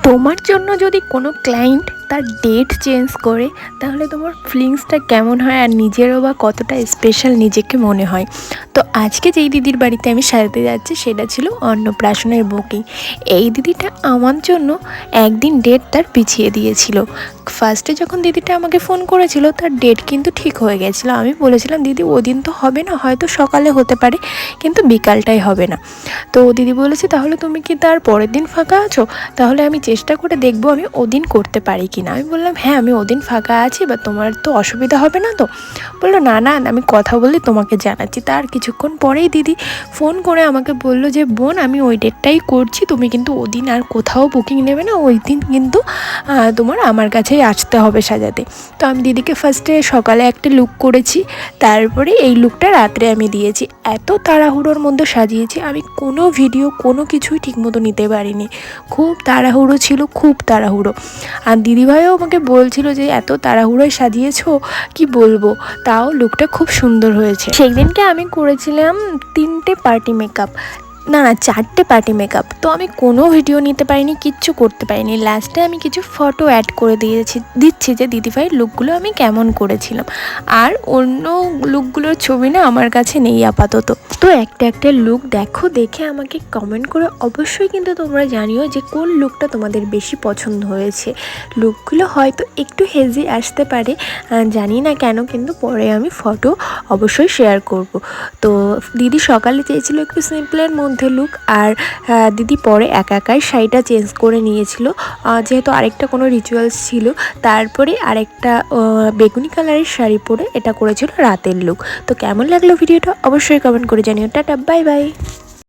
তোমার জন্য যদি কোনো ক্লায়েন্ট তার ডেট চেঞ্জ করে তাহলে তোমার ফিলিংসটা কেমন হয় আর নিজেরও বা কতটা স্পেশাল নিজেকে মনে হয়। তো আজকে যেই দিদির বাড়িতে আমি সাজাতে যাচ্ছি সেটা ছিল অন্নপ্রাশনের বুকিং। এই দিদিটা আমার জন্য একদিন ডেট তার পিছিয়ে দিয়েছিল। ফার্স্টে যখন দিদিটা আমাকে ফোন করেছিল তার ডেট কিন্তু ঠিক হয়ে গেছিলো। আমি বলেছিলাম দিদি ওদিন তো হবে না, হয়তো সকালে হতে পারে কিন্তু বিকালটাই হবে না। তো দিদি বলেছে তাহলে তুমি কি তার পরের দিন ফাঁকা আছো? তাহলে আমি চেষ্টা করে দেখবো আমি ওদিন করতে পারি কি না। আমি বললাম হ্যাঁ আমি ওদিন ফাঁকা আছি, বা তোমার তো অসুবিধা হবে না তো? বললো না না আমি কথা বলে তোমাকে জানাচ্ছি। তার কিছুক্ষণ পরেই দিদি ফোন করে আমাকে বললো যে বোন আমি ওই ডেটটাই করছি, তুমি কিন্তু ওদিন আর কোথাও বুকিং নেবে না, ওই দিন কিন্তু তোমার আমার কাছেই আসতে হবে সাজাতে। তো আমি দিদিকে ফার্স্টে সকালে একটা লুক করেছি, তারপরে এই লুকটা রাত্রে আমি দিয়েছি। এত তাড়াহুড়োর মধ্যে সাজিয়েছি আমি কোনো ভিডিও কোনো কিছুই ঠিকমতো নিতে পারিনি, খুব তাড়াহুড়ো ছিল, খুব তাড়াহুড়ো। আর দিদিভাইও আমাকে বলছিল যে এত তাড়াহুড়োয় সাজিয়েছো কি বলবো, তাও লুকটা খুব সুন্দর হয়েছে। সেই দিনকে আমি করেছিলাম 3টে পার্টি মেকআপ, না 4টে পার্টি মেকআপ। তো আমি কোনো ভিডিও নিতে পারিনি, কিচ্ছু করতে পারিনি। লাস্টে আমি কিছু ফটো অ্যাড করে দিচ্ছি যে দিদিভাইয়ের লুকগুলো আমি কেমন করেছিলাম। আর অন্য লুকগুলোর ছবি না আমার কাছে নেই আপাতত। তো একটা লুক দেখো, দেখে আমাকে কমেন্ট করে অবশ্যই কিন্তু তোমরা জানিও যে কোন লুকটা তোমাদের বেশি পছন্দ হয়েছে। লুকগুলো হয়তো একটু হেজি আসতে পারে, জানি না কেন, কিন্তু পরে আমি ফটো অবশ্যই শেয়ার করব। তো দিদি সকালে চেয়েছিল একটু সিম্পলের মধ্যে লুক, আর দিদি পরে একাই শাড়িটা চেঞ্জ করে নিয়েছিল, যেহেতু আরেকটা কোনো রিচুয়ালস ছিল। তারপরে আরেকটা বেগুনি কালারের শাড়ি পরে এটা করেছিল রাতের লুক। তো কেমন লাগলো ভিডিওটা অবশ্যই কমেন্ট করে জানিও। Tata, bye bye.